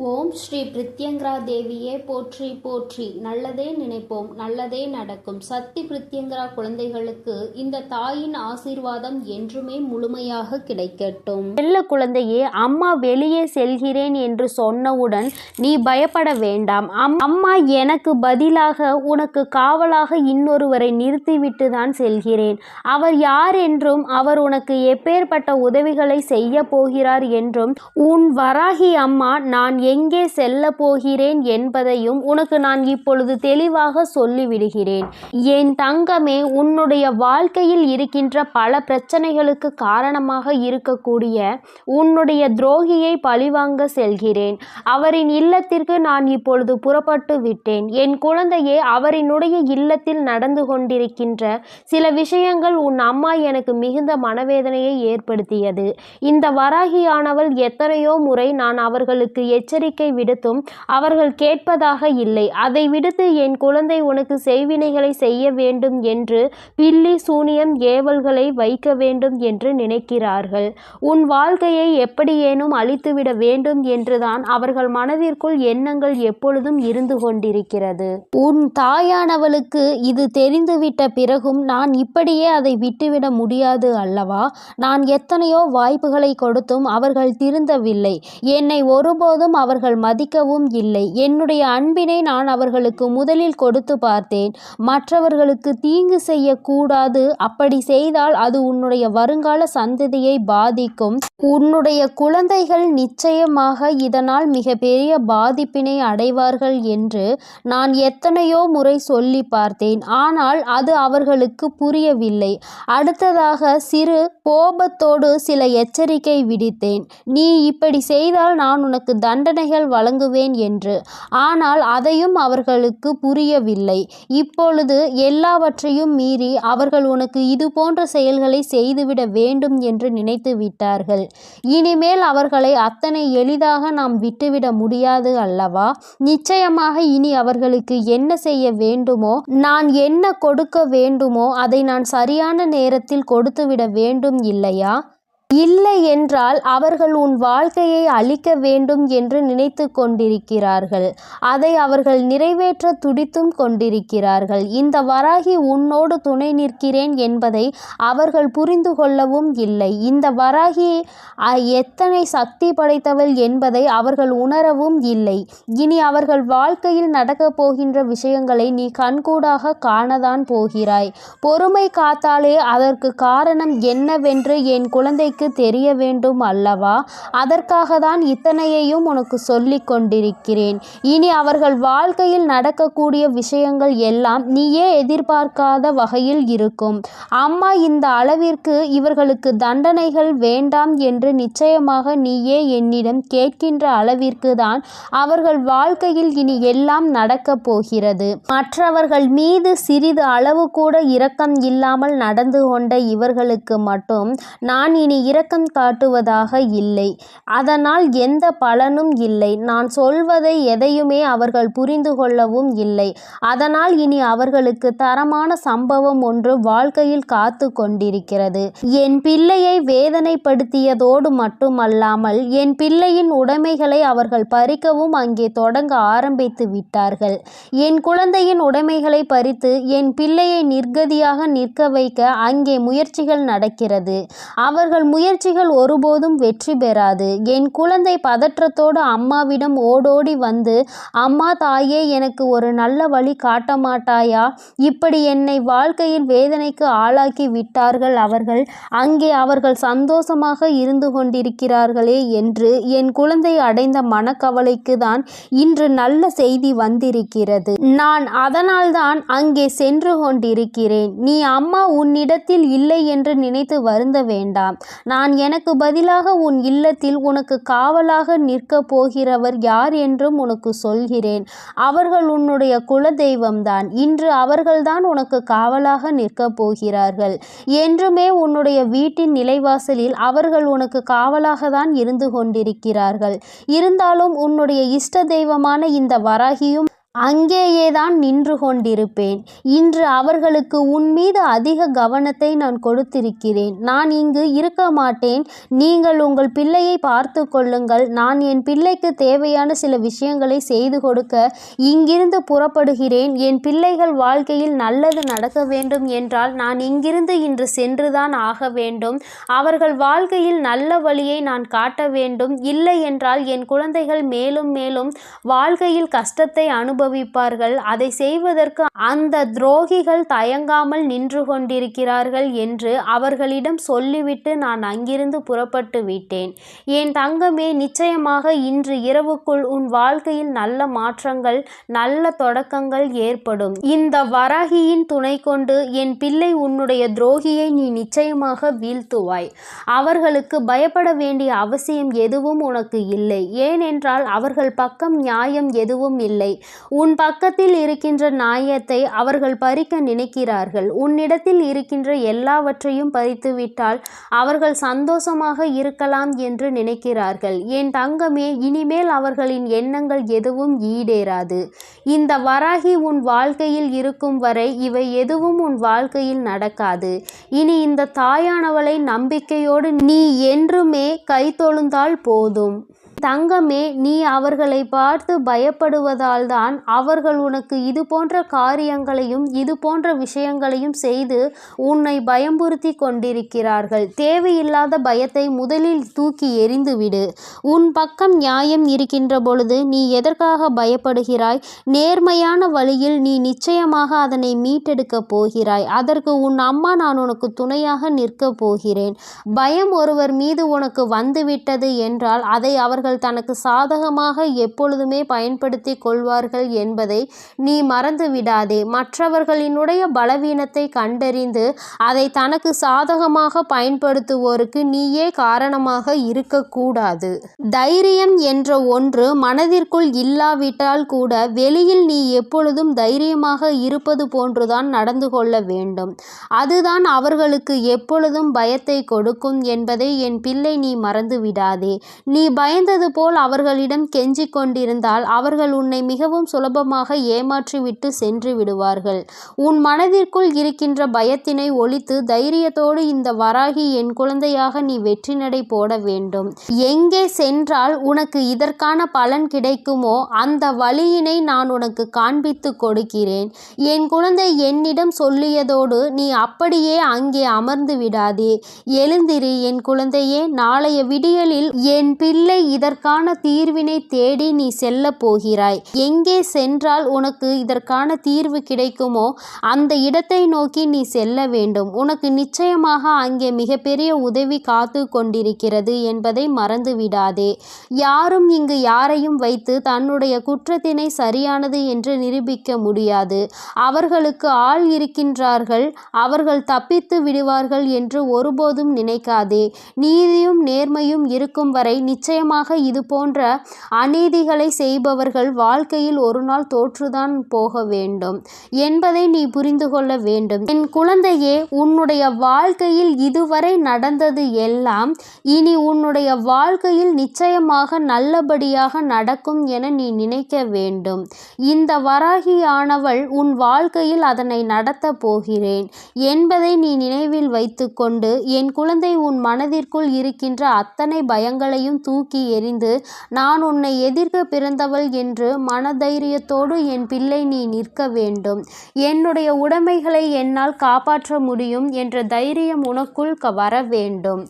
ஓம் ஸ்ரீ பிரித்யங்கரா தேவியே போற்றி போற்றி. நல்லதே நினைப்போம், நல்லதே நடக்கும். சக்தி பிரித்யங்கரா குழந்தைகளுக்கு இந்த தாயின் ஆசீர்வாதம் என்றுமே முழுமையாக கிடைக்கட்டும். செல்ல குழந்தையே, அம்மா வெளியே செல்கிறேன் என்று சொன்னவுடன் நீ பயப்பட வேண்டாம். அம்மா எனக்கு பதிலாக உனக்கு காவலாக இன்னொருவரை நிறுத்திவிட்டு தான் செல்கிறேன். அவர் யார் என்றும் அவர் உனக்கு எப்பேற்பட்ட உதவிகளை செய்ய போகிறார் என்றும் உன் வராகி அம்மா நான் எங்கே செல்ல போகிறேன் என்பதையும் உனக்கு நான் இப்பொழுது தெளிவாக சொல்லிவிடுகிறேன். என் தங்கமே, உன்னுடைய வாழ்க்கையில் இருக்கின்ற பல பிரச்சனைகளுக்கு காரணமாக இருக்கக்கூடிய உன்னுடைய துரோகியை பழிவாங்க செல்கிறேன். அவரின் இல்லத்திற்கு நான் இப்பொழுது புறப்பட்டு விட்டேன். என் குழந்தையே, அவரினுடைய இல்லத்தில் நடந்து கொண்டிருக்கின்ற சில விஷயங்கள் உன் அம்மா எனக்கு மிகுந்த மனவேதனையை ஏற்படுத்தியது. இந்த வராகியானவள் எத்தனையோ முறை நான் அவர்களுக்கு எச்சரிக்கை விடுத்தும் அவர்கள் கேட்பதாக இல்லை. அதை விடுத்து என் குழந்தை உனக்கு செய்வினைகளை செய்ய வேண்டும் என்று பில்லி சூனியம் ஏவல்களை வைக்க வேண்டும் என்று நினைக்கிறார்கள். உன் வாழ்க்கையை எப்படியேனும் அழித்துவிட வேண்டும் என்றுதான் அவர்கள் மனதிற்குள் எண்ணங்கள் எப்பொழுதும் இருந்து கொண்டிருக்கிறது. உன் தாயானவளுக்கு இது தெரிந்துவிட்ட பிறகும் நான் இப்படியே அதை விட்டுவிட முடியாது அல்லவா? நான் எத்தனையோ வாய்ப்புகளை கொடுத்தும் அவர்கள் திருந்தவில்லை. என்னை ஒருபோதும் அவர்கள் மதிக்கவும் இல்லை. என்னுடைய அன்பினை நான் அவர்களுக்கு முதலில் கொடுத்து பார்த்தேன். மற்றவர்களுக்கு தீங்கு செய்யக்கூடாது. அப்படி செய்தால் அது உன்னுடைய வருங்கால சந்ததியை பாதிக்கும். உன்னுடைய குழந்தைகள் நிச்சயமாக இதனால் மிகப்பெரிய பாதிப்பினை அடைவார்கள் என்று நான் எத்தனையோ முறை சொல்லி பார்த்தேன். ஆனால் அது அவர்களுக்கு புரியவில்லை. அடுத்ததாக சிறு கோபத்தோடு சில எச்சரிக்கை விடுத்தேன். நீ இப்படி செய்தால் நான் உனக்கு தண்டனைகள் வழங்குவேன் என்று. ஆனால் அதையும் அவர்களுக்கு புரியவில்லை. இப்பொழுது எல்லாவற்றையும் மீறி அவர்கள் உனக்கு இது போன்ற செயல்களை செய்துவிட வேண்டும் என்று நினைத்து விட்டார்கள். இனிமேல் அவர்களை அத்தனை எளிதாக நாம் விட்டுவிட முடியாது அல்லவா? நிச்சயமாக இனி அவர்களுக்கு என்ன செய்ய வேண்டுமோ, நான் என்ன கொடுக்க வேண்டுமோ அதை நான் சரியான நேரத்தில் கொடுத்துவிட வேண்டும் இல்லையா? இல்லை என்றால் அவர்கள் உன் வாழ்க்கையை அழிக்க வேண்டும் என்று நினைத்து கொண்டிருக்கிறார்கள். அதை அவர்கள் நிறைவேற்ற துடித்தும் கொண்டிருக்கிறார்கள். இந்த வராகி உன்னோடு துணை நிற்கிறேன் என்பதை அவர்கள் புரிந்து கொள்ளவும் இல்லை. இந்த வராகி எத்தனை சக்தி படைத்தவள் என்பதை அவர்கள் உணரவும் இல்லை. இனி அவர்கள் வாழ்க்கையில் நடக்கப் போகின்ற விஷயங்களை நீ கண்கூடாக காணதான் போகிறாய். பொறுமை காத்தாலே அதற்கு காரணம் என்னவென்று என் குழந்தை தெரிய வேண்டும் அல்லவா? அதற்காக தான் இத்தனையையும் உனக்கு சொல்லிக் கொண்டிருக்கிறேன். இனி அவர்கள் வாழ்க்கையில் நடக்கக்கூடிய விஷயங்கள் எல்லாம் நீயே எதிர்பார்க்காத வகையில் இருக்கும். அம்மா இந்த அளவிற்கு இவர்களுக்கு தண்டனைகள் வேண்டாம் என்று நிச்சயமாக நீயே என்னிடம் கேட்கின்ற அளவிற்கு தான் அவர்கள் வாழ்க்கையில் இனி எல்லாம் நடக்கப் போகிறது. மற்றவர்கள் மீது சிறிது அளவு கூட இரக்கம் இல்லாமல் நடந்து கொண்ட இவர்களுக்கு மட்டும் நான் இனி இரக்கம் காட்டுவதாக இல்லை. அதனால் எந்த பலனும் இல்லை. நான் சொல்வதை எதையுமே அவர்கள் புரிந்து கொள்ளவும் இல்லை. அதனால் இனி அவர்களுக்கு தரமான சம்பவம் ஒன்று வாழ்க்கையில் காத்து கொண்டிருக்கிறது. என் பிள்ளையை வேதனைப்படுத்தியதோடு மட்டுமல்லாமல் என் பிள்ளையின் உடைமைகளை அவர்கள் பறிக்கவும் அங்கே தொடங்க ஆரம்பித்து விட்டார்கள். என் குழந்தையின் உடைமைகளை பறித்து என் பிள்ளையை நிர்கதியாக நிற்க வைக்க அங்கே முயற்சிகள் நடக்கிறது. அவர்கள் முயற்சிகள் ஒருபோதும் வெற்றி பெறாது. என் குழந்தை பதற்றத்தோடு அம்மாவிடம் ஓடோடி வந்து, அம்மா தாயே, எனக்கு ஒரு நல்ல வழி காட்ட மாட்டாயா? இப்படி என்னை வாழ்க்கையில் வேதனைக்கு ஆளாக்கி விட்டார்கள் அவர்கள். அங்கே அவர்கள் சந்தோஷமாக இருந்து கொண்டிருக்கிறார்களே என்று என் குழந்தை அடைந்த மனக்கவலைக்கு தான் இன்று நல்ல செய்தி வந்திருக்கிறது. நான் அதனால்தான் அங்கே சென்று கொண்டிருக்கிறேன். நீ அம்மா உன்னிடத்தில் இல்லை என்று நினைத்து வருந்த வேண்டாம். நான் எனக்கு பதிலாக உன் இல்லத்தில் உனக்கு காவலாக நிற்க போகிறவர் யார் என்றும் உனக்கு சொல்கிறேன். அவர்கள் உன்னுடைய குல தெய்வம்தான். இன்று அவர்கள்தான் உனக்கு காவலாக நிற்க போகிறார்கள். என்றுமே உன்னுடைய வீட்டின் நிலைவாசலில் அவர்கள் உனக்கு காவலாக தான் இருந்து கொண்டிருக்கிறார்கள். இருந்தாலும் உன்னுடைய இஷ்ட தெய்வமான இந்த வராகியும் அங்கேயேதான் நின்று கொண்டிருப்பேன். இன்று அவர்களுக்கு உன் மீது அதிக கவனத்தை நான் கொடுத்திருக்கிறேன். நான் இங்கு இருக்க மாட்டேன். நீங்கள் உங்கள் பிள்ளையை பார்த்து கொள்ளுங்கள். நான் என் பிள்ளைக்கு தேவையான சில விஷயங்களை செய்து கொடுக்க இங்கிருந்து புறப்படுகிறேன். என் பிள்ளைகள் வாழ்க்கையில் நல்லது நடக்க வேண்டும் என்றால் நான் இங்கிருந்து இன்று சென்றுதான் ஆக வேண்டும். அவர்கள் வாழ்க்கையில் நல்ல வழியை நான் காட்ட வேண்டும். இல்லை என்றால் என் குழந்தைகள் மேலும் மேலும் வாழ்க்கையில் கஷ்டத்தை அனுபவிப்பார்கள். அதை செய்வதற்கு அந்த துரோகிகள் தயங்காமல் நின்று கொண்டிருக்கிறார்கள் என்று அவர்களிடம் சொல்லிவிட்டு நான் அங்கிருந்து புறப்பட்டு விட்டேன். என் தங்கமே, நிச்சயமாக இன்று இரவுக்குள் உன் வாழ்க்கையில் நல்ல மாற்றங்கள், நல்ல தொடக்கங்கள் ஏற்படும். இந்த வராகியின் துணை கொண்டு என் பிள்ளை உன்னுடைய துரோகியை நீ நிச்சயமாக வீழ்த்துவாய். அவர்களுக்கு பயப்பட வேண்டிய அவசியம் எதுவும் உனக்கு இல்லை. ஏனென்றால் அவர்கள் பக்கம் நியாயம் எதுவும் இல்லை. உன் பக்கத்தில் இருக்கின்ற நியாயத்தை அவர்கள் பறிக்க நினைக்கிறார்கள். உன்னிடத்தில் இருக்கின்ற எல்லாவற்றையும் பறித்துவிட்டால் அவர்கள் சந்தோஷமாக இருக்கலாம் என்று நினைக்கிறார்கள். என் தங்கமே, இனிமேல் அவர்களின் எண்ணங்கள் எதுவும் ஈடேறாது. இந்த வராகி உன் வாழ்க்கையில் இருக்கும் வரை இவை எதுவும் உன் வாழ்க்கையில் நடக்காது. இனி இந்த தாயானவளை நம்பிக்கையோடு நீ என்றுமே கைதொழுந்தால் போதும். தங்கமே, நீ அவர்களை பார்த்து பயப்படுவதால் தான் அவர்கள் உனக்கு இது போன்ற காரியங்களையும் இது போன்ற விஷயங்களையும் செய்து உன்னை பயமுறுத்தி கொண்டிருக்கிறார்கள். தேவையில்லாத பயத்தை முதலில் தூக்கி எறிந்துவிடு. உன் பக்கம் நியாயம் இருக்கின்ற பொழுது நீ எதற்காக பயப்படுகிறாய்? நேர்மையான வழியில் நீ நிச்சயமாக அதனை மீட்டெடுக்கப் போகிறாய். அதற்கு உன் அம்மா நான் உனக்கு துணையாக நிற்கப் போகிறேன். பயம் ஒருவர் மீது உனக்கு வந்துவிட்டது என்றால் அதை அவர்கள் தனக்கு சாதகமாக எப்பொழுதுமே பயன்படுத்தி கொள்வார்கள் என்பதை நீ மறந்து விடாதே. மற்றவர்களினுடைய பலவீனத்தை கண்டறிந்து அதை தனக்கு சாதகமாக பயன்படுத்துவோருக்கு நீயே காரணமாக இருக்கக்கூடாது. தைரியம் என்ற ஒன்று மனதிற்குள் இல்லாவிட்டால் கூட வெளியில் நீ எப்பொழுதும் தைரியமாக இருப்பது போன்றுதான் நடந்து கொள்ள வேண்டும். அதுதான் அவர்களுக்கு எப்பொழுதும் பயத்தை கொடுக்கும் என்பதை என் பிள்ளை நீ மறந்து விடாதே. நீ பயந்தது போல் அவர்களிடம் கெஞ்சிக் கொண்டிருந்தால் அவர்கள் உன்னை மிகவும் சுலபமாக ஏமாற்றிவிட்டு சென்று விடுவார்கள். உன் மனதிற்குள் இருக்கின்ற பயத்தினை ஒழித்து தைரியத்தோடு இந்த வராகி என் குழந்தையாக நீ வெற்றி நடை போட வேண்டும். எங்கே சென்றால் உனக்கு இதற்கான பலன் கிடைக்குமோ அந்த வழியினை நான் உனக்கு காண்பித்து கொடுக்கிறேன். என் குழந்தை என்னிடம் சொல்லியதோடு நீ அப்படியே அங்கே அமர்ந்து விடாதே. எழுந்திரு என் குழந்தையே. நாளைய விடியலில் என் பிள்ளை இதற்கான தீர்வினை தேடி நீ செல்ல போகிறாய். எங்கே சென்றால் உனக்கு இதற்கான தீர்வு கிடைக்குமோ அந்த இடத்தை நோக்கி நீ செல்ல வேண்டும். உனக்கு நிச்சயமாக அங்கே மிகப்பெரிய உதவி காத்து கொண்டிருக்கிறது என்பதை மறந்து விடாதே. யாரும் இங்கு யாரையும் வைத்து தன்னுடைய குற்றத்தினை சரியானது என்று நிரூபிக்க முடியாது. அவர்களுக்கு ஆள் இருக்கின்றார்கள். அவர்கள் தப்பித்து விடுவார்கள் என்று ஒருபோதும் நினைக்காதே. நீதியும் நேர்மையும் இருக்கும் வரை நிச்சயமாக இது போன்ற அநீதிகளை செய்பவர்கள் வாழ்க்கையில் ஒரு நாள் தோற்றுதான் போக வேண்டும் என்பதை நீ புரிந்து கொள்ள வேண்டும். என் குழந்தையே, உன்னுடைய வாழ்க்கையில் இதுவரை நடந்தது எல்லாம் இனி உன்னுடைய வாழ்க்கையில் நிச்சயமாக நல்லபடியாக நடக்கும் என நீ நினைக்க வேண்டும். இந்த வராகியானவள் உன் வாழ்க்கையில் அதனை நடத்த போகிறேன் என்பதை நீ நினைவில் வைத்துக்கொண்டு என் குழந்தை உன் மனதிற்குள் இருக்கின்ற அத்தனை பயங்களையும் தூக்கி எறிந்து நான் உன்னை எதிர்க்க பிறந்தவள் என்று மனதைரியத்தோடு என் பிள்ளை நீ நிற்க வேண்டும். என்னுடைய உடைமைகளை என்னால் காப்பாற்ற முடியும் என்ற தைரியம் உனக்குள் வர வேண்டும்.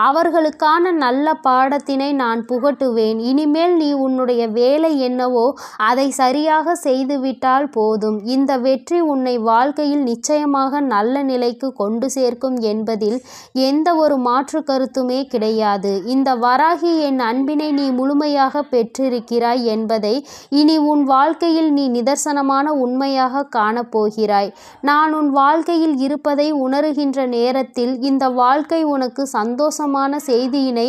அவர்களுக்கான நல்ல பாடத்தினை நான் புகட்டுவேன். இனிமேல் நீ உன்னுடைய வேலை என்னவோ அதை சரியாக செய்துவிட்டால் போதும். இந்த வெற்றி உன்னை வாழ்க்கையில் நிச்சயமாக நல்ல நிலைக்கு கொண்டு சேர்க்கும் என்பதில் எந்த ஒரு மாற்று கருத்துமே கிடையாது. இந்த வராகி என் அன்பினை நீ முழுமையாக பெற்றிருக்கிறாய் என்பதை இனி உன் வாழ்க்கையில் நீ நிதர்சனமான உண்மையாக காணப்போகிறாய். நான் உன் வாழ்க்கையில் இருப்பதை உணருகின்ற நேரத்தில் இந்த வாழ்க்கை உனக்கு சந்தோஷமான செய்தியினை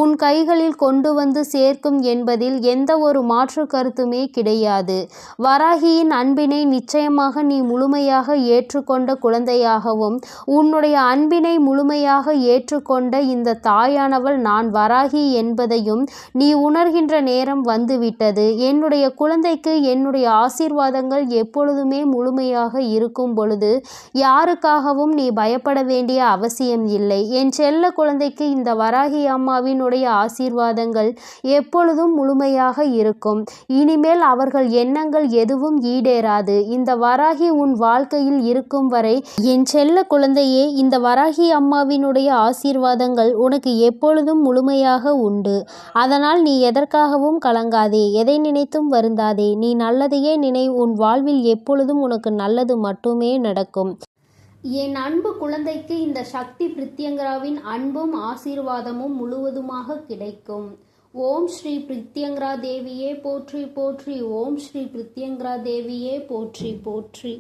உன் கைகளில் கொண்டு வந்து சேர்க்கும் என்பதில் எந்த ஒரு மாற்று கருத்துமே கிடையாது. வராகியின் அன்பினை நிச்சயமாக நீ முழுமையாக ஏற்றுக்கொண்ட குழந்தையாகவும் உன்னுடைய அன்பினை முழுமையாக ஏற்றுக்கொண்ட இந்த தாயானவள் நான் வராகி என்பதையும் நீ உணர்கின்ற நேரம் வந்துவிட்டது. என்னுடைய குழந்தைக்கு என்னுடைய ஆசீர்வாதங்கள் எப்பொழுதுமே முழுமையாக இருக்கும் பொழுது யாருக்காகவும் நீ பயப்பட வேண்டிய அவசியம் இல்லை. என் செல்ல குழந்தைக்கு இந்த வராகி அம்மாவினுடைய ஆசீர்வாதங்கள் எப்பொழுதும் முழுமையாக இருக்கும். இனிமேல் அவர்கள் எண்ணங்கள் எதுவும் ஈடேறாது. இந்த வராகி உன் வாழ்க்கையில் இருக்கும் வரை என் செல்ல குழந்தையே, இந்த வராகி அம்மாவினுடைய ஆசீர்வாதங்கள் உனக்கு எப்பொழுதும் முழுமையாக உண்டு. அதனால் நீ எதற்காகவும் கலங்காதே, எதை நினைத்தும் வருந்தாதே. நீ நல்லதையே நினை. உன் வாழ்வில் எப்பொழுதும் உனக்கு நல்லது மட்டுமே நடக்கும். என் அன்பு குழந்தைக்கு இந்த சக்தி பிரித்யங்கராவின் அன்பும் ஆசீர்வாதமும் முழுவதுமாக கிடைக்கும். ஓம் ஸ்ரீ பிரித்யங்கரா தேவியே போற்றி போற்றி. ஓம் ஸ்ரீ பிரித்யங்கரா தேவியே போற்றி போற்றி.